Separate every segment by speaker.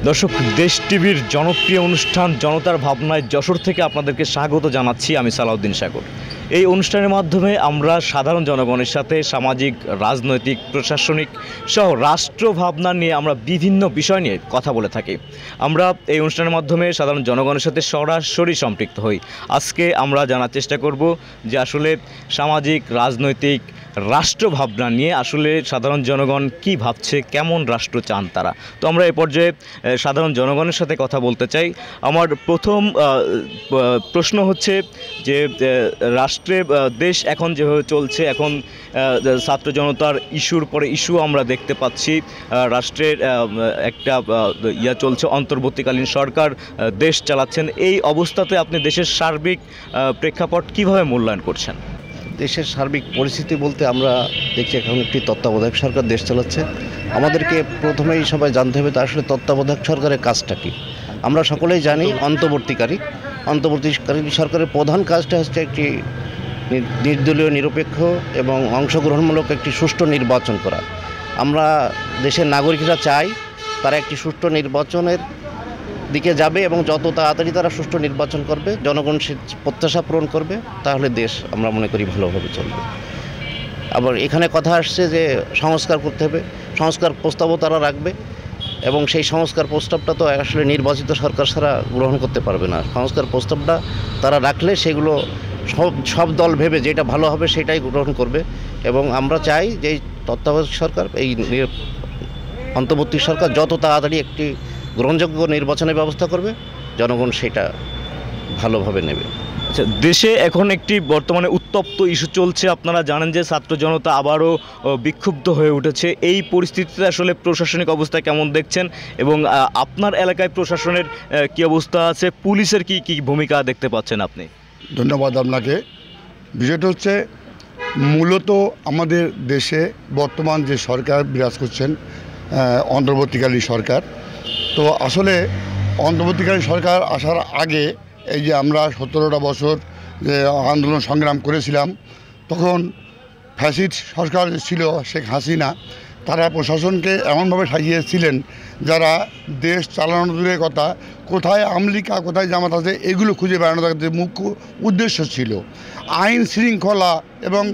Speaker 1: দর্শক, দেশ টিভির জনপ্রিয় অনুষ্ঠান জনতার ভাবনায় যশোর থেকে আপনাদেরকে স্বাগত জানাচ্ছি। আমি সালাউদ্দিন সাগর। এই অনুষ্ঠানের মাধ্যমে আমরা সাধারণ জনগণের সাথে সামাজিক, রাজনৈতিক, প্রশাসনিক সহ রাষ্ট্র ভাবনা নিয়ে আমরা বিভিন্ন বিষয় নিয়ে কথা বলে থাকি। আমরা এই অনুষ্ঠানের মাধ্যমে সাধারণ জনগণের সাথে সরাসরি সম্পৃক্ত হই। আজকে আমরা জানার চেষ্টা করব যে আসলে সামাজিক, রাজনৈতিক, রাষ্ট্র ভাবনা নিয়ে আসলে সাধারণ জনগণ কি ভাবছে, কেমন রাষ্ট্র চান তারা। তো আমরা এই পর্যায়ে সাধারণ জনগণের সাথে কথা বলতে চাই। আমার প্রথম প্রশ্ন হচ্ছে যে রাষ্ট্রে দেশ এখন যেভাবে চলছে, এখন ছাত্র জনতার ইস্যুর পরে ইস্যু আমরা দেখতে পাচ্ছি। রাষ্ট্রের একটা চলছে, অন্তর্বর্তীকালীন সরকার দেশ চালাচ্ছেন। এই অবস্থাতে আপনি দেশের সার্বিক প্রেক্ষাপট কিভাবে মূল্যায়ন করছেন?
Speaker 2: দেশের সার্বিক পরিস্থিতি বলতে আমরা দেখছি এখন একটি তত্ত্বাবধায়ক সরকার দেশ চালাচ্ছে। আমাদেরকে প্রথমেই সবাই জানতে হবে আসলে তত্ত্বাবধায়ক সরকারের কাজটা কী। আমরা সকলেই জানি অন্তর্বর্তীকালীন সরকারের প্রধান কাজটা হচ্ছে একটি নির্দলীয়, নিরপেক্ষ এবং অংশগ্রহণমূলক একটি সুষ্ঠু নির্বাচন করা। আমরা দেশের নাগরিকরা চাই তারা একটি সুষ্ঠু নির্বাচনের দিকে যাবে এবং যত তাড়াতাড়ি তারা সুষ্ঠু নির্বাচন করবে, জনগণ সে প্রত্যাশা পূরণ করবে, তাহলে দেশ আমরা মনে করি ভালোভাবে চলবে। আবার এখানে কথা আসছে যে সংস্কার করতে হবে, সংস্কার প্রস্তাবও তারা রাখবে এবং সেই সংস্কার প্রস্তাবটা তো আসলে নির্বাচিত সরকার ছাড়া গ্রহণ করতে পারবে না। সংস্কার প্রস্তাবটা তারা রাখলে সেগুলো সব দল ভেবে যেটা ভালো হবে সেটাই গ্রহণ করবে। এবং আমরা চাই যে এই তত্ত্বাবধায়ক সরকার, এই অন্তর্বর্তী সরকার যত তাড়াতাড়ি একটি গ্রহণযোগ্য নির্বাচনের ব্যবস্থা করবে, জনগণ সেটা ভালোভাবে নেবে।
Speaker 1: আচ্ছা, দেশে এখন একটি বর্তমানে উত্তপ্ত ইস্যু চলছে। আপনারা জানেন যে ছাত্র জনতা আবারও বিক্ষুব্ধ হয়ে উঠেছে। এই পরিস্থিতিতে আসলে প্রশাসনিক অবস্থা কেমন দেখছেন এবং আপনার এলাকায় প্রশাসনের কি অবস্থা আছে, পুলিশের কি ভূমিকা দেখতে পাচ্ছেন আপনি?
Speaker 3: ধন্যবাদ আপনাকে। বিষয়টা হচ্ছে মূলত আমাদের দেশে বর্তমান যে সরকার বিরাজ করছেন, অন্তর্বর্তীকালীন সরকার, তো আসলে অন্তর্বর্তীকালীন সরকার আসার আগে এই যে আমরা 17টা বছর যে আন্দোলন সংগ্রাম করেছিলাম, তখন ফ্যাসিস্ট সরকার ছিল শেখ হাসিনা, তারা প্রশাসনকে এমনভাবে সাজিয়েছিলেন যারা দেশ চালানো দূরের কথা, কোথায় আমলিকা কোথায় জামাত আছে এগুলো খুঁজে বেড়ানো তাদের মুখ্য উদ্দেশ্য ছিল। আইন শৃঙ্খলা এবং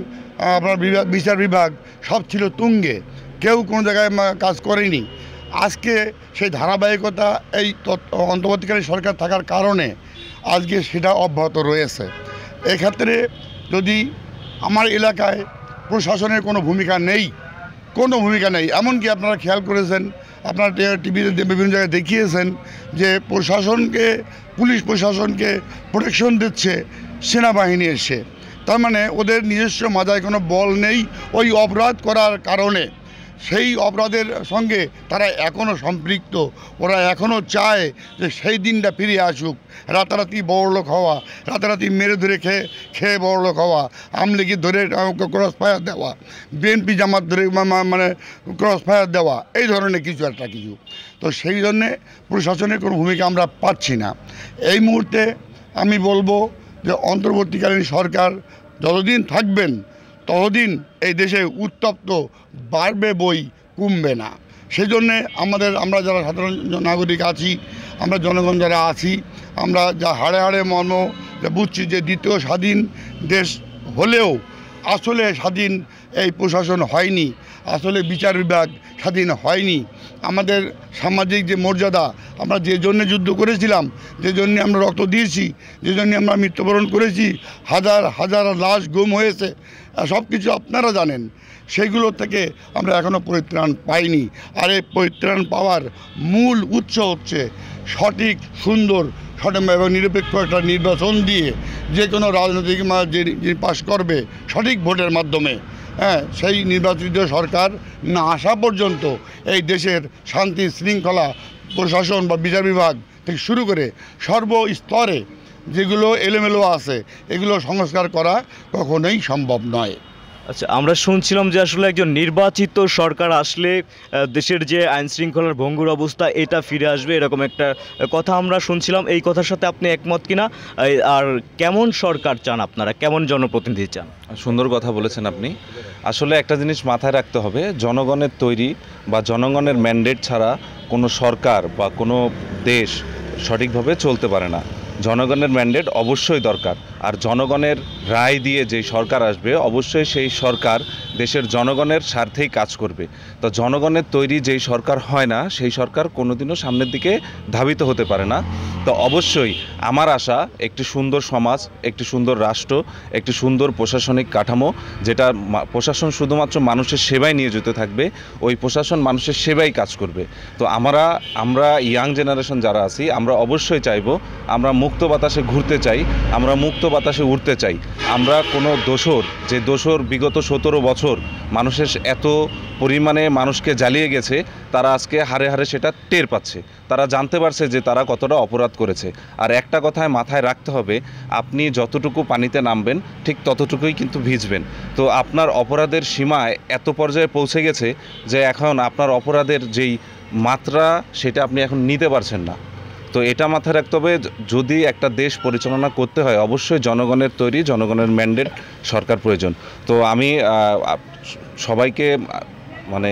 Speaker 3: আপনার বিচার বিভাগ সব ছিল তুঙ্গে, কেউ কোনো জায়গায় কাজ করেনি। আজকে সেই ধারাবাহিকতা এই অন্তর্বর্তীকালীন সরকার থাকার কারণে আজকে সেটা অব্যাহত রয়েছে। এক্ষেত্রে যদি আমার এলাকায় প্রশাসনের কোনো ভূমিকা নেই, এমনকি আপনারা খেয়াল করেছেন, আপনারা টিভিতে বিভিন্ন জায়গায় দেখিয়েছেন যে পুলিশ প্রশাসনকে প্রোটেকশন দিচ্ছে সেনাবাহিনী এসে। তার মানে ওদের নিজস্ব মাথায় কোনো বল নেই। ওই অপরাধ করার কারণে সেই অপরাধের সঙ্গে তারা এখনও সম্পৃক্ত। ওরা এখনও চায় যে সেই দিনটা ফিরে আসুক। রাতারাতি বড়লোক হওয়া, রাতারাতি মেরে ধরে খেয়ে বড়লোক হওয়া, আমলিগি ধরে ক্রস ফায়ার দেওয়া, বিএনপি জামাত ধরে মানে ক্রস ফায়ার দেওয়া, এই ধরনের কিছু। তো সেই জন্যে প্রশাসনের কোনো ভূমিকা আমরা পাচ্ছি না। এই মুহূর্তে আমি বলবো যে অন্তর্বর্তীকালীন সরকার যতদিন থাকবেন ততদিন এই দেশে উত্তপ্ত বাড়বে বই কমবে না। সেই জন্যে আমরা যারা সাধারণ নাগরিক আছি, আমরা জনগণ যারা আছি, আমরা যা হাড়ে হাড়ে বুঝছি যে দ্বিতীয় স্বাধীন দেশ হলেও আসলে স্বাধীন এই প্রশাসন হয়নি, আসলে বিচার বিভাগ স্বাধীন হয়নি। আমাদের সামাজিক যে মর্যাদা, আমরা যে জন্যে যুদ্ধ করেছিলাম, যে জন্যে আমরা রক্ত দিয়েছি, যে জন্যে আমরা মৃত্যুবরণ করেছি, হাজার হাজার লাশ গুম হয়েছে, সব কিছু আপনারা জানেন, সেইগুলো থেকে আমরা এখনও পরিত্রাণ পাইনি। আর এই পরিত্রাণ পাওয়ার মূল উৎস হচ্ছে সঠিক, সুন্দর, সঠিক এবং নিরপেক্ষ একটা নির্বাচন দিয়ে যে কোনো রাজনৈতিক যিনি পাশ করবে সঠিক ভোটের মাধ্যমে, সেই নির্বাচিত সরকার না আসা পর্যন্ত এই দেশের শান্তি শৃঙ্খলা, প্রশাসন বা বিচার বিভাগ থেকে শুরু করে সর্বস্তরে যেগুলো এলোমেলো আছে এগুলো সংস্কার করা কখনোই সম্ভব নয়।
Speaker 1: আচ্ছা, আমরা শুনছিলাম যে আসলে একজন নির্বাচিত সরকার আসলে দেশের যে আইন শৃঙ্খলার ভঙ্গুর অবস্থা এটা ফিরে আসবে, এরকম একটা কথা আমরা শুনছিলাম। এই কথার সাথে আপনি একমত কিনা? আর কেমন সরকার চান আপনারা, কেমন জনপ্রতিনিধি চান?
Speaker 4: সুন্দর কথা বলেছেন আপনি। আসলে একটা জিনিস মাথায় রাখতে হবে, জনগণের তৈরি বা জনগণের ম্যান্ডেট ছাড়া কোনো সরকার বা কোনো দেশ সঠিকভাবে চলতে পারে না। জনগণের ম্যান্ডেট অবশ্যই দরকার, আর জনগণের রায় দিয়ে যেই সরকার আসবে অবশ্যই সেই সরকার দেশের জনগণের স্বার্থেই কাজ করবে। তো জনগণের তৈরি যেই সরকার হয় না সেই সরকার কোনোদিনও সামনের দিকে ধাবিত হতে পারে না। তো অবশ্যই আমার আশা একটি সুন্দর সমাজ, একটি সুন্দর রাষ্ট্র, একটি সুন্দর প্রশাসনিক কাঠামো, যেটা প্রশাসন শুধুমাত্র মানুষের সেবায় নিয়োজিত থাকবে, ওই প্রশাসন মানুষের সেবায় কাজ করবে। তো আমরা ইয়াং জেনারেশন যারা আছি আমরা অবশ্যই চাইবো, আমরা মুক্ত বাতাসে ঘুরতে চাই, আমরা মুক্ত বাতাসে উঠতে চাই। আমরা কোনো দোসর বিগত 17 বছর মানুষের এত পরিমাণে মানুষকে জ্বালিয়ে গেছে, তারা আজকে হারে হারে সেটা টের পাচ্ছে, তারা জানতে পারছে যে তারা কতটা অপরাধ করেছে। আর একটা কথায় মাথায় রাখতে হবে, আপনি যতটুকু পানিতে নামবেন ঠিক ততটুকুই কিন্তু ভিজবেন। তো আপনার অপরাধের সীমায় এত পর্যায়ে পৌঁছে গেছে যে এখন আপনার অপরাধের যেই মাত্রা সেটা আপনি এখন নিতে পারছেন না। তো এটা মাথায় রাখতে হবে, যদি একটা দেশ পরিচালনা করতে হয় অবশ্যই জনগণের তৈরি, জনগণের ম্যান্ডেট সরকার প্রয়োজন। তো আমি সবাইকে মানে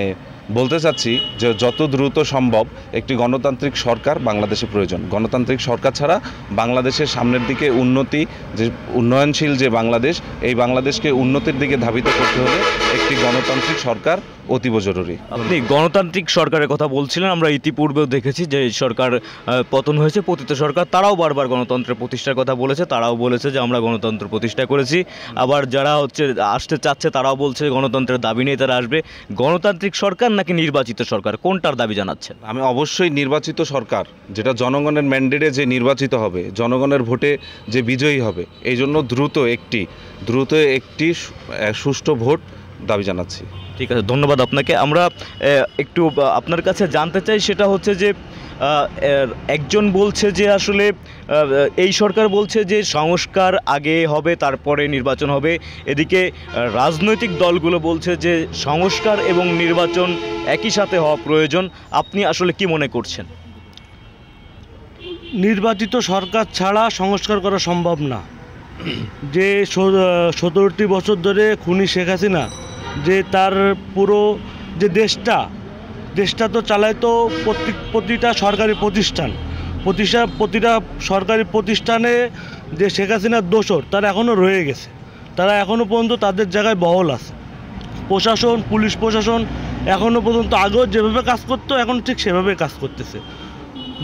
Speaker 4: বলতে চাচ্ছি যে যত দ্রুত সম্ভব একটি গণতান্ত্রিক সরকার বাংলাদেশে প্রয়োজন। গণতান্ত্রিক সরকার ছাড়া বাংলাদেশের সামনের দিকে উন্নয়নশীল যে বাংলাদেশ, এই বাংলাদেশকে উন্নতির দিকে ধাবিত করতে হলে একটি গণতান্ত্রিক সরকার অতীব জরুরি।
Speaker 1: আপনি গণতান্ত্রিক সরকারের কথা বলছিলেন, আমরা ইতিপূর্বেও দেখেছি যে সরকার পতন হয়েছে, পতিত সরকার তারাও বারবার গণতন্ত্রের প্রতিষ্ঠার কথা বলেছে, তারাও বলেছে যে আমরা গণতন্ত্র প্রতিষ্ঠা করেছি। আবার যারা আসতে চাচ্ছে তারাও বলছে গণতন্ত্রের দাবি নিয়ে তারা আসবে। গণতান্ত্রিক সরকার নাকি নির্বাচিত সরকার, কোনটার দাবি জানাচ্ছেন?
Speaker 4: আমি অবশ্যই নির্বাচিত সরকার, যেটা জনগণের ম্যান্ডেটে যে নির্বাচিত হবে, জনগণের ভোটে যে বিজয়ী হবে, এই জন্য দ্রুত একটি সুষ্ঠু ভোট দাবি জানাচ্ছি।
Speaker 1: ঠিক আছে, ধন্যবাদ আপনাকে। আমরা একটু আপনার কাছে জানতে চাই, সেটা হচ্ছে যে একজন বলছে যে আসলে এই সরকার বলছে যে সংস্কার আগে হবে তারপরে নির্বাচন হবে, এদিকে রাজনৈতিক দলগুলো বলছে যে সংস্কার এবং নির্বাচন একই সাথে হওয়া প্রয়োজন। আপনি আসলে কি মনে করছেন?
Speaker 5: নির্বাচিত সরকার ছাড়া সংস্কার করা সম্ভব না। যে 17টি বছর ধরে খুনি শেখ হাসিনা যে তার পুরো যে দেশটা তো চালায় তো প্রতিটা সরকারি প্রতিটা সরকারি প্রতিষ্ঠানে যে শেখ হাসিনার দোসর তারা এখনও রয়ে গেছে, তারা এখনও পর্যন্ত তাদের জায়গায় বহাল আছে। পুলিশ প্রশাসন এখনও পর্যন্ত আগেও যেভাবে কাজ করতো এখন ঠিক সেভাবে কাজ করতেছে।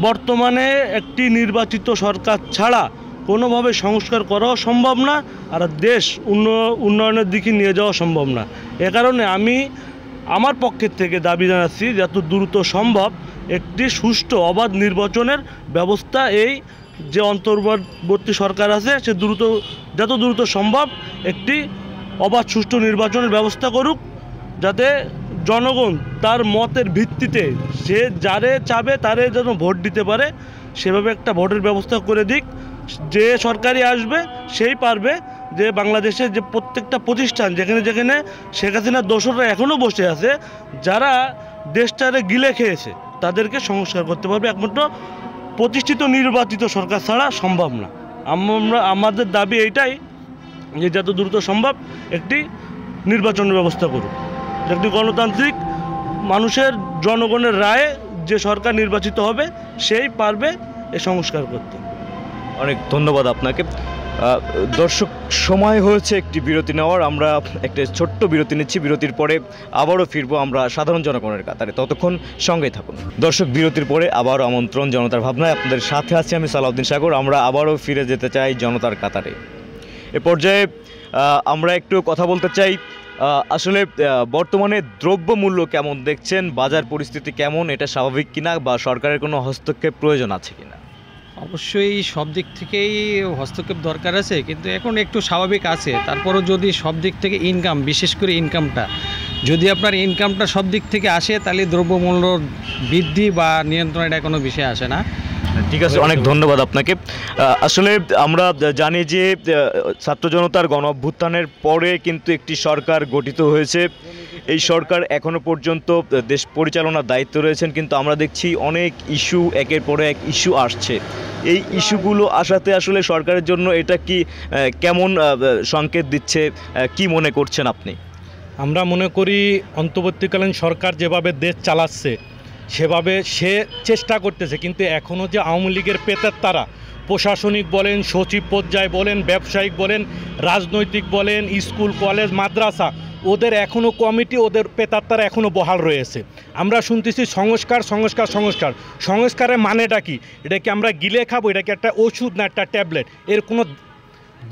Speaker 5: বর্তমানে একটি নির্বাচিত সরকার ছাড়া কোনোভাবে সংস্কার করাও সম্ভব না, আর দেশ উন্নয়নের দিকে নিয়ে যাওয়া সম্ভব না। এ কারণে আমি আমার পক্ষের থেকে দাবি জানাচ্ছি যত দ্রুত সম্ভব একটি সুষ্ঠু অবাধ নির্বাচনের ব্যবস্থা এই যে অন্তর্বর্তী সরকার আছে সে যত দ্রুত সম্ভব একটি অবাধ সুষ্ঠু নির্বাচনের ব্যবস্থা করুক, যাতে জনগণ তার মতের ভিত্তিতে সে যারে চাবে তারে যেন ভোট দিতে পারে, সেভাবে একটা ভোটের ব্যবস্থা করে দিক। যে সরকারি আসবে সেই পারবে যে বাংলাদেশের যে প্রত্যেকটা প্রতিষ্ঠান যেখানে শেখ হাসিনার দোসররা এখনও বসে আছে, যারা দেশটারে গিলে খেয়েছে তাদেরকে সংস্কার করতে পারবে। একমাত্র প্রতিষ্ঠিত নির্বাচিত সরকার ছাড়া সম্ভব না। আমাদের দাবি এইটাই যে যত দ্রুত সম্ভব একটি নির্বাচনের ব্যবস্থা করুক, একটি গণতান্ত্রিক মানুষের জনগণের রায়ে যে সরকার নির্বাচিত হবে সেই পারবে এ সংস্কার করতে।
Speaker 1: অনেক ধন্যবাদ আপনাকে। দর্শক, সময় হয়েছে একটি বিরতি নেওয়ার। আমরা একটা ছোট্ট বিরতি নিচ্ছি, বিরতির পরে আবারও ফিরবো আমরা সাধারণ জনগণের কাতারে, ততক্ষণ সঙ্গেই থাকুন। দর্শক, বিরতির পরে আবারও আমন্ত্রণ জনতার ভাবনায়, আপনাদের সাথে আছি আমি সালাউদ্দিন সাগর। আমরা আবারও ফিরে যেতে চাই জনতার কাতারে। এ পর্যায়ে আমরা একটু কথা বলতে চাই, আসলে বর্তমানে দ্রব্যমূল্য কেমন দেখছেন, বাজার পরিস্থিতি কেমন, এটা স্বাভাবিক কিনা বা সরকারের কোনো হস্তক্ষেপ প্রয়োজন আছে কিনা?
Speaker 6: অবশ্যই সব দিক থেকেই হস্তক্ষেপ দরকার আছে, কিন্তু এখন একটু স্বাভাবিক আছে। তারপরও যদি সব দিক থেকে ইনকাম, বিশেষ করে ইনকামটা যদি আপনার ইনকামটা সব দিক থেকে আসে, তাহলে দ্রব্যমূল্য বৃদ্ধি বা নিয়ন্ত্রণ এটা কোনো বিষয় আসে না।
Speaker 1: ঠিক আছে, অনেক ধন্যবাদ আপনাকে। আসলে আমরা জানি যে ছাত্র জনতার গণ অভ্যুত্থানের পরে কিন্তু একটি সরকার গঠিত হয়েছে। এই সরকার এখনো পর্যন্ত দেশ পরিচালনার দায়িত্ব রয়েছেন, কিন্তু আমরা দেখছি অনেক ইস্যু, একের পরে এক ইস্যু আসছে। এই ইস্যুগুলো আসাতে আসলে সরকারের জন্য এটা কি কেমন সংকেত দিচ্ছে, কি মনে করছেন আপনি?
Speaker 5: আমরা মনে করি অন্তর্বর্তীকালীন সরকার যেভাবে দেশ চালাচ্ছে সেভাবে সে চেষ্টা করতেছে, কিন্তু এখনও যে আওয়ামী লীগের পেতাত্তারা প্রশাসনিক বলেন, সচিব পর্যায়ে বলেন, ব্যবসায়িক বলেন, রাজনৈতিক বলেন, স্কুল কলেজ মাদ্রাসা, ওদের এখনও কমিটি, ওদের পেতাত্তারা এখনও বহাল রয়েছে। আমরা শুনতেছি সংস্কার সংস্কার সংস্কার। সংস্কারের মানেটা কি? এটা কি আমরা গিলে খাবো? এটা কি একটা ওষুধ না একটা ট্যাবলেট? এর কোনো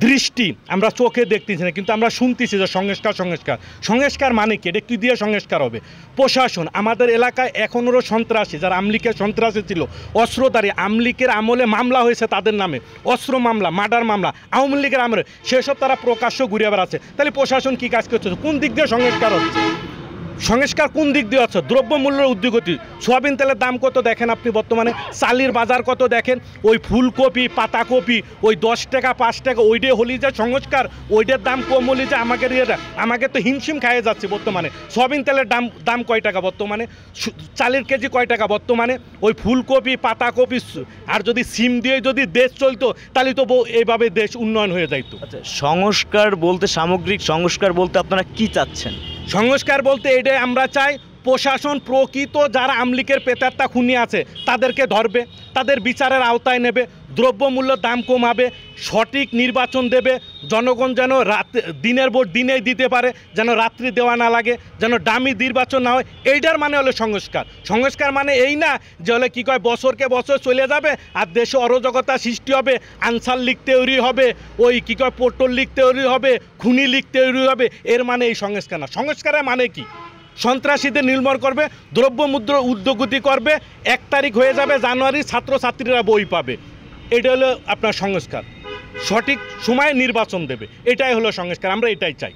Speaker 5: দৃষ্টি আমরা চোখে দেখতেছি না, কিন্তু আমরা শুনতেছি যে সংস্কার সংস্কার। সংস্কার মানে কি? এটা কী দিয়ে সংস্কার হবে? প্রশাসন, আমাদের এলাকায় এখনও সন্ত্রাসী, যারা আমলিকের সন্ত্রাসী ছিল, অস্ত্রধারী, আমলিকের আমলে মামলা হয়েছে তাদের নামে, অস্ত্র মামলা, মার্ডার মামলা, আওয়ামী লীগের আমলে, সেসব তারা প্রকাশ্য ঘুরে বেড়াচ্ছে। তাহলে প্রশাসন কী কাজ করছে? কোন দিক দিয়ে সংস্কার হচ্ছে? সংস্কার কোন দিক দিয়ে হচ্ছে? দ্রব্যমূল্যের ঊর্ধ্বগতি। সোয়াবিন তেলের দাম কত দেখেন আপনি বর্তমানে, চালের বাজার কত দেখেন, ওই ফুলকপি, পাতাকপি, ওই 10 টাকা 5 টাকা, ওইটাই হলি যে সংস্কার, ওইটার দাম কম হলি যে আমাকে তো হিমশিম খাইয়ে যাচ্ছে বর্তমানে। সোয়াবিন তেলের দাম কয় টাকা বর্তমানে? চালের কেজি কয় টাকা বর্তমানে? ওই ফুলকপি, পাতাকপি আর যদি সিম দিয়ে যদি দেশ চলতো, তাহলে তো এইভাবে দেশ উন্নয়ন হয়ে যাইতো।
Speaker 1: আচ্ছা, সংস্কার বলতে, সামগ্রিক সংস্কার বলতে আপনারা কি চাচ্ছেন?
Speaker 5: সংস্কার বলতে এটাই আমরা চাই, প্রশাসন প্রকৃত যারা আমলিকের পেতাত্তা খুনি আছে তাদেরকে ধরবে, তাদের বিচারের আওতায় নেবে, দ্রব্যমূল্য দাম কমাবে, সঠিক নির্বাচন দেবে, জনগণ যেন দিনের ভোট দিনেই দিতে পারে, যেন রাত্রি দেওয়া না লাগে, যেন দামি নির্বাচন না হয়। এইটার মানে হলো সংস্কার। সংস্কার মানে এই না যে হলে কী কয় বছরকে বছর চলে যাবে আর দেশে অরাজকতা সৃষ্টি হবে, আনসার লীগ তৈরি হবে, ওই কী কয় পটল লীগ তৈরি হবে, খুনি লীগ তৈরি হবে। এর মানে এই সংস্কার না। সংস্কারের মানে কি? সন্ত্রাসীদের নির্মূল করবে, দ্রব্যমূল্য ঊর্ধ্বগতি করবে, 1 তারিখ হয়ে যাবে জানুয়ারি, ছাত্রছাত্রীরা বই পাবে। এটা হলো আপনার সংস্কার। সঠিক সময়ে নির্বাচন দেবে, এটাই হলো সংস্কার। আমরা এটাই চাই।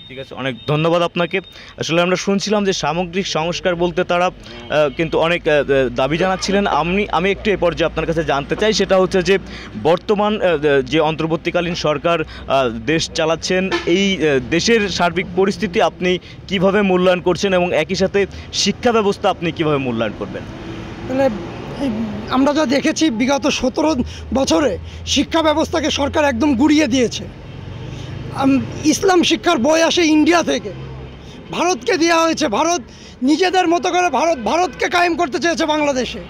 Speaker 1: ঠিক আছে, অনেক ধন্যবাদ আপনাকে। আসলে আমরা শুনছিলাম যে সামগ্রিক সংস্কার বলতে তারা কিন্তু অনেক দাবি জানাচ্ছিলেন। আমি একটু এ পর্যায়ে আপনার কাছে জানতে চাই, সেটা হচ্ছে যে বর্তমান যে অন্তর্বর্তীকালীন সরকার দেশ চালাচ্ছেন, এই দেশের সার্বিক পরিস্থিতি আপনি কিভাবে মূল্যায়ন করছেন এবং একই সাথে শিক্ষা ব্যবস্থা আপনি কিভাবে মূল্যায়ন করবেন?
Speaker 7: মানে আমরা যা দেখেছি বিগত 17 বছরে শিক্ষা ব্যবস্থাকে সরকার একদম গুড়িয়ে দিয়েছে। ইসলাম শিক্ষার বই আসে ইন্ডিয়া থেকে, ভারতকে দেওয়া হয়েছে। ভারত নিজেদের মতো করে ভারতকে কায়েম করতে চেয়েছে বাংলাদেশে।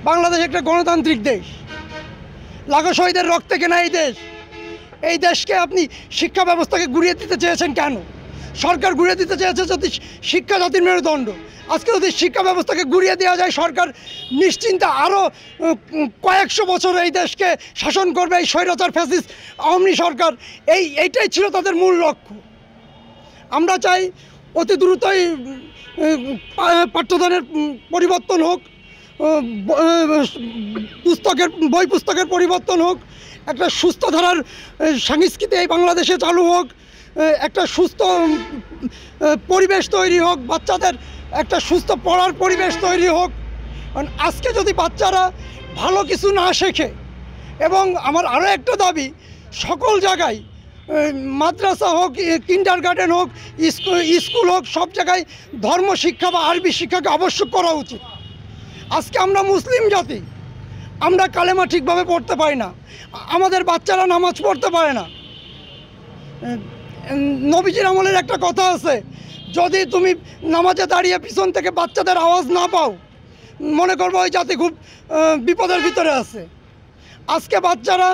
Speaker 7: বাংলাদেশ একটা গণতান্ত্রিক দেশ, লাখো শহীদের রক্তে কেনা এই দেশ। এই দেশকে আপনি শিক্ষা ব্যবস্থাকে গুড়িয়ে দিতে চেয়েছেন কেন? সরকার গুড়িয়ে দিতে চেয়েছে যদি শিক্ষা জাতির মেরুদণ্ড। আজকে যদি শিক্ষা ব্যবস্থাকে গুড়িয়ে দেওয়া যায়, সরকার নিশ্চিন্তে আরও কয়েকশো বছর এই দেশকে শাসন করবে এই স্বৈরাচার ফ্যাসিস্ট আওয়ামী সরকার। এইটাই ছিল তাদের মূল লক্ষ্য। আমরা চাই অতি দ্রুতই পাঠ্যদানের পরিবর্তন হোক, বই পুস্তকের পরিবর্তন হোক, একটা সুস্থ ধারার সংস্কৃতি এই বাংলাদেশে চালু হোক, একটা সুস্থ পরিবেশ তৈরি হোক, বাচ্চাদের একটা সুস্থ পড়ার পরিবেশ তৈরি হোক। কারণ আজকে যদি বাচ্চারা ভালো কিছু না শেখে, এবং আমার আরও একটা দাবি, সকল জায়গায় মাদ্রাসা হোক, কিন্ডারগার্টেন হোক, স্কুল হোক, সব জায়গায় ধর্ম শিক্ষা বা আরবি শিক্ষাকে আবশ্যক করা উচিত। আজকে আমরা মুসলিম জাতি, আমরা কালেমা ঠিকভাবে পড়তে পারি না, আমাদের বাচ্চারা নামাজ পড়তে পারে না। নবীজির আমলের একটা কথা আছে, যদি তুমি নামাজে দাঁড়িয়ে পিছন থেকে বাচ্চাদের আওয়াজ না পাও, মনে করবো ওই জাতি খুব বিপদের ভিতরে আছে। আজকে বাচ্চারা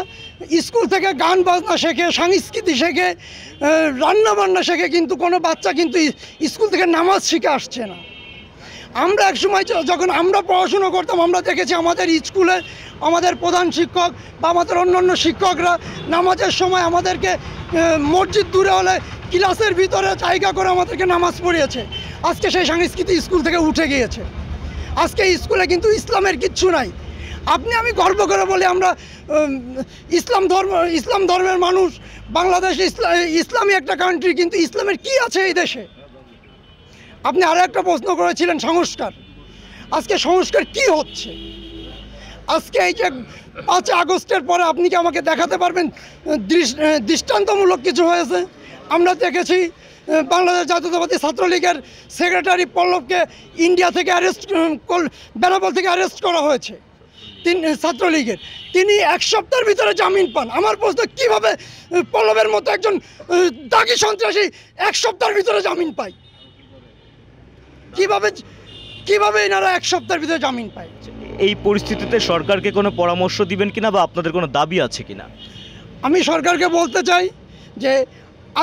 Speaker 7: স্কুল থেকে গান বাজনা শেখে, সংস্কৃতি শেখে, রান্না বান্না শেখে, কিন্তু কোনো বাচ্চা কিন্তু স্কুল থেকে নামাজ শিখে আসছে না। আমরা একসময় যখন আমরা পড়াশুনো করতাম, আমরা দেখেছি আমাদের স্কুলে আমাদের প্রধান শিক্ষক বা আমাদের অন্যান্য শিক্ষকরা নামাজের সময় আমাদেরকে মসজিদ দূরে হলে ক্লাসের ভিতরে জায়গা করে আমাদেরকে নামাজ পড়িয়েছে। আজকে সেই সংস্কৃতি স্কুল থেকে উঠে গিয়েছে। আজকে স্কুলে কিন্তু ইসলামের কিচ্ছু নাই। আমি গর্ব করে বলি, আমরা ইসলাম ধর্মের মানুষ, বাংলাদেশ ইসলামী একটা কান্ট্রি, কিন্তু ইসলামের কি আছে এই দেশে? আপনি আরও একটা প্রশ্ন করেছিলেন সংস্কার। আজকে সংস্কার কি হচ্ছে? আজকে এই যে 5 আগস্টের পরে আপনি কি আমাকে দেখাতে পারবেন দৃষ্টান্তমূলক কিছু হয়েছে? আমরা দেখেছি বাংলাদেশ জাতীয়তাবাদী ছাত্রলীগের সেক্রেটারি পল্লবকে ইন্ডিয়া থেকে বেনাপোল থেকে অ্যারেস্ট করা হয়েছে ছাত্রলীগের। তিনি 1 সপ্তাহের ভিতরে জামিন পান। আমার প্রশ্ন, কীভাবে পল্লবের মতো একজন দাগি সন্ত্রাসী 1 সপ্তাহের ভিতরে জামিন পায়? কিভাবে এনারা এক সপ্তাহের ভিতরে জামিন পায়?
Speaker 1: এই পরিস্থিতিতে সরকারকে কোনো পরামর্শ দিবেন কিনা বা আপনাদের কোনো দাবি আছে কিনা?
Speaker 7: আমি সরকারকে বলতে চাই যে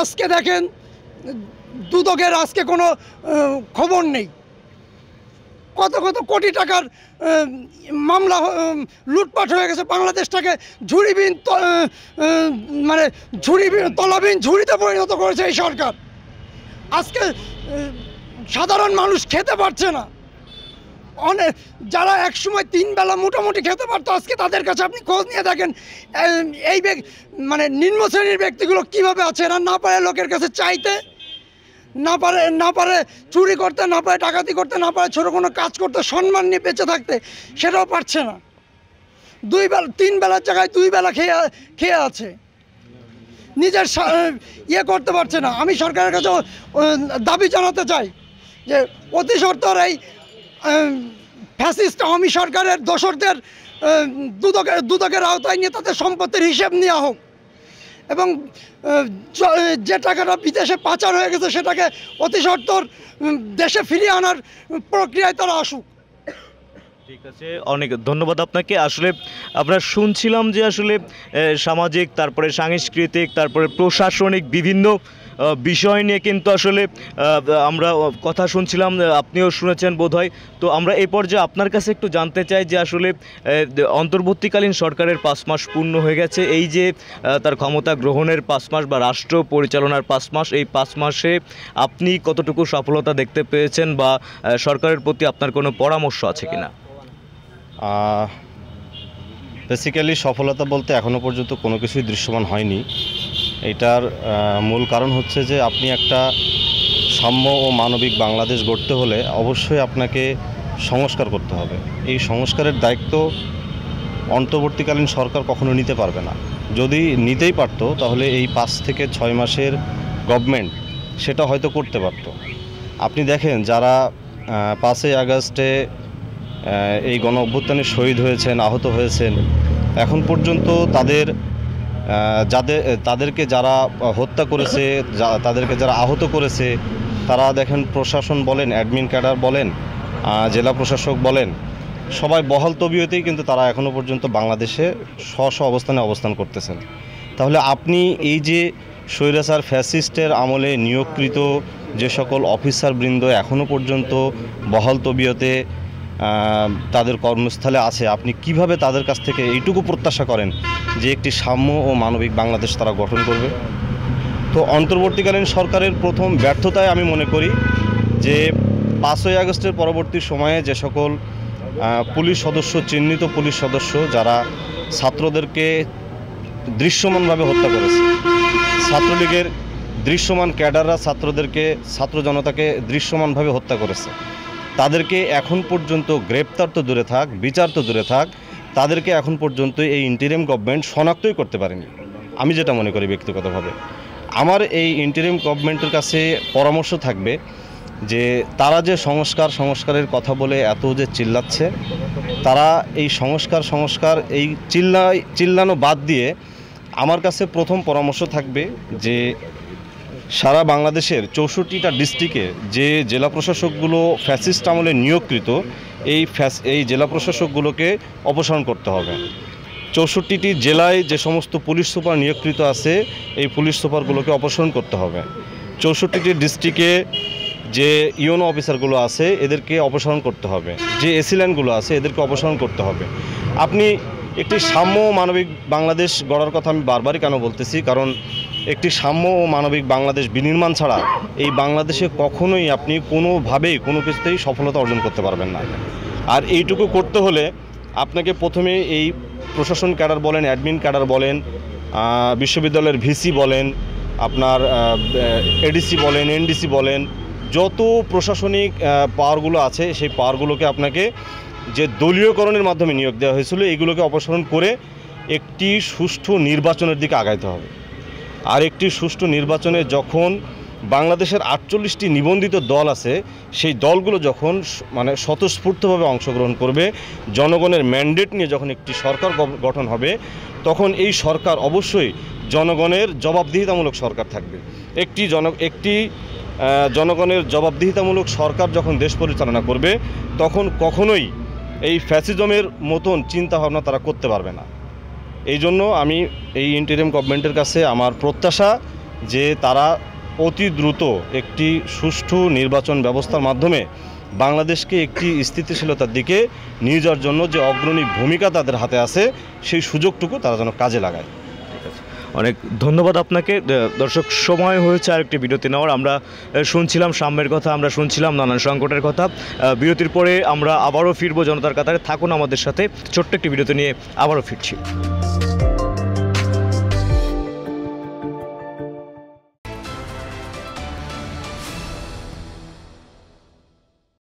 Speaker 7: আজকে দেখেন দুদকের আজকে কোনো খবর নেই, কত কত কোটি টাকার মামলা লুটপাট হয়ে গেছে, বাংলাদেশটাকে ঝুড়িবিহীন মানে তলাবিহীন ঝুড়িতে পরিণত করেছে এই সরকার। আজকে সাধারণ মানুষ খেতে পারছে না, অনেক যারা একসময় 3 বেলা মোটামুটি খেতে পারতো আজকে তাদের কাছে আপনি খোঁজ নিয়ে দেখেন এই মানে নিম্ন শ্রেণীর ব্যক্তিগুলো কীভাবে আছে। এরা না পারে লোকের কাছে চাইতে, না পারে চুরি করতে, না পারে ডাকাতি করতে, না পারে ছোটো কোনো কাজ করতে, সম্মান নিয়ে বেঁচে থাকতে, সেটাও পারছে না। 3 বেলার জায়গায় 2 বেলা খেয়ে আছে, নিজের ইয়ে করতে পারছে না। আমি সরকারের কাছে দাবি জানাতে চাই যে অতি সত্বর এই ফ্যাসিস্ট আওয়ামী সরকারের দোসরদের দুদকের আওতায় নিয়ে তাদের সম্পত্তির হিসেব নেওয়া হোক, এবং যে টাকাটা বিদেশে পাচার হয়ে গেছে সেটাকে অতি সত্বর দেশে ফিরিয়ে আনার প্রক্রিয়ায় তারা আসুক।
Speaker 1: ঠিক আছে, অনেক ধন্যবাদ আপনাকে। আসলে আমরা শুনছিলাম যে আসলে সামাজিক, তারপরে সাংস্কৃতিক, তারপরে প্রশাসনিক বিভিন্ন বিষয় নিয়ে কিন্তু আসলে আমরা কথা শুনছিলাম, আপনিও শুনেছেন বোধহয়। তো আমরা এই পর্যায়ে আপনার কাছে একটু জানতে চাই যে আসলে অন্তর্বর্তীকালীন সরকারের 5 মাস পূর্ণ হয়ে গেছে, এই যে তার ক্ষমতা গ্রহণের 5 মাস বা রাষ্ট্র পরিচালনার 5 মাস, এই 5 মাসে আপনি কতটুকু সফলতা দেখতে পেয়েছেন বা সরকারের প্রতি আপনার কোনো পরামর্শ আছে কিনা?
Speaker 8: বেসিক্যালি সফলতা বলতে এখনও পর্যন্ত কোনো কিছুই দৃশ্যমান হয়নি। এটার মূল কারণ হচ্ছে যে আপনি একটা সাম্য ও মানবিক বাংলাদেশ গড়তে হলে অবশ্যই আপনাকে সংস্কার করতে হবে। এই সংস্কারের দায়িত্ব অন্তর্বর্তীকালীন সরকার কখনো নিতে পারবে না। যদি নিতেই পারতো তাহলে এই 5 থেকে 6 মাসের গভর্নমেন্ট সেটা হয়তো করতে পারতো। আপনি দেখেন যারা 5ই আগস্টে এই গণ অভ্যুত্থানে শহীদ হয়েছেন, আহত হয়েছেন, এখন পর্যন্ত তাদেরকে যারা হত্যা করেছে, তাদেরকে যারা আহত করেছে, তারা দেখেন প্রশাসন বলেন, অ্যাডমিন ক্যাডার বলেন, জেলা প্রশাসক বলেন, সবাই বহাল তবিয়তেই কিন্তু তারা এখনও পর্যন্ত বাংলাদেশে স্ব অবস্থানে অবস্থান করতেছেন। তাহলে আপনি এই যে স্বৈরাচার ফ্যাসিস্টের আমলে নিয়োগকৃত যে সকল অফিসারবৃন্দ এখনও পর্যন্ত বহাল তবিয়তে তাদের কর্মস্থলে আছে, আপনি কিভাবে তাদের কাছ থেকে এইটুকু প্রত্যাশা করেন যে একটি সাম্য ও মানবিক বাংলাদেশ তারা গঠন করবে? তো অন্তর্বর্তীকালীন সরকারের প্রথম ব্যর্থতায় আমি মনে করি যে 5ই আগস্টের পরবর্তী সময়ে যে সকল পুলিশ সদস্য, চিহ্নিত পুলিশ সদস্য যারা ছাত্রদেরকে দৃশ্যমানভাবে হত্যা করেছে, ছাত্রলীগের দৃশ্যমান ক্যাডাররা ছাত্র জনতাকে দৃশ্যমানভাবে হত্যা করেছে, তাদেরকে এখন পর্যন্ত গ্রেপ্তার তো দূরে থাক, বিচার তো দূরে থাক, তাদেরকে এখন পর্যন্ত এই ইন্টারিম গভর্নমেন্ট শনাক্তই করতে পারেনি। আমি যেটা মনে করি ব্যক্তিগতভাবে, আমার এই ইন্টারিম গভর্নমেন্টের কাছে পরামর্শ থাকবে যে তারা যে সংস্কারের কথা বলে এত যে চিল্লাচ্ছে, তারা এই সংস্কার এই চিল্লানো বাদ দিয়ে আমার কাছে প্রথম পরামর্শ থাকবে যে সারা বাংলাদেশের 64টা ডিস্ট্রিক্টে যে জেলা প্রশাসকগুলো ফ্যাসিস্ট আমলে নিয়োগকৃত, এই জেলা প্রশাসকগুলোকে অপসারণ করতে হবে। 64টি জেলায় যে সমস্ত পুলিশ সুপার নিয়োগকৃত আছে, এই পুলিশ সুপারগুলোকে অপসারণ করতে হবে। 64টি ডিস্ট্রিক্টে যে ইউনো অফিসারগুলো আছে এদেরকে অপসারণ করতে হবে। যে এসিল্যান্ডগুলো আছে এদেরকে অপসারণ করতে হবে। আপনি একটি সাম্য ও মানবিক বাংলাদেশ গড়ার কথা আমি বারবারই কেন বলতেছি, কারণ একটি সাম্য ও মানবিক বাংলাদেশ বিনির্মাণ ছাড়া এই বাংলাদেশে কখনোই আপনি কোনোভাবেই কোনো কিছুতেই সফলতা অর্জন করতে পারবেন না। আর এইটুকু করতে হলে আপনাকে প্রথমে এই প্রশাসন ক্যাডার বলেন, অ্যাডমিন ক্যাডার বলেন, বিশ্ববিদ্যালয়ের ভিসি বলেন, আপনার এডিসি বলেন, এনডিসি বলেন, যত প্রশাসনিক পাওয়ারগুলো আছে সেই পাওয়ারগুলোকে আপনাকে যে দলীয়করণের মাধ্যমে নিয়োগ দেওয়া হয়েছিল এগুলোকে অপসারণ করে একটি সুষ্ঠু নির্বাচনের দিকে আগাইতে হবে। আর একটি সুষ্ঠু নির্বাচনে যখন বাংলাদেশের 48টি নিবন্ধিত দল আছে, সেই দলগুলো যখন মানে স্বতঃস্ফূর্তভাবে অংশগ্রহণ করবে, জনগণের ম্যান্ডেট নিয়ে যখন একটি সরকার গঠন হবে, তখন এই সরকার অবশ্যই জনগণের জবাবদিহিতামূলক সরকার থাকবে। একটি জনগণের জবাবদিহিতামূলক সরকার যখন দেশ পরিচালনা করবে তখন কখনোই এই ফ্যাসিজমের মতন চিন্তাভাবনা তারা করতে পারবে না। এই জন্য আমি এই ইন্টারিম গভর্নমেন্টের কাছে আমার প্রত্যাশা যে তারা অতি দ্রুত একটি সুষ্ঠু নির্বাচন ব্যবস্থার মাধ্যমে বাংলাদেশকে একটি স্থিতিশীলতার দিকে নিয়ে যাওয়ার জন্য যে অগ্রণী ভূমিকা তাদের হাতে আছে সেই সুযোগটুকু তারা যেন কাজে লাগায়।
Speaker 1: অনেক ধন্যবাদ আপনাকে। দর্শক, সময় হয়েছে আরেকটি বিরতি নেওয়ার। আমরা শুনছিলাম সাম্যের কথা, আমরা শুনছিলাম নানান সংকটের কথা। বিরতির পরে আমরা আবারও ফিরবো জনতার কাতারে। থাকুন আমাদের সাথে, ছোট্ট একটি বিরতি নিয়ে আবারও ফিরছি।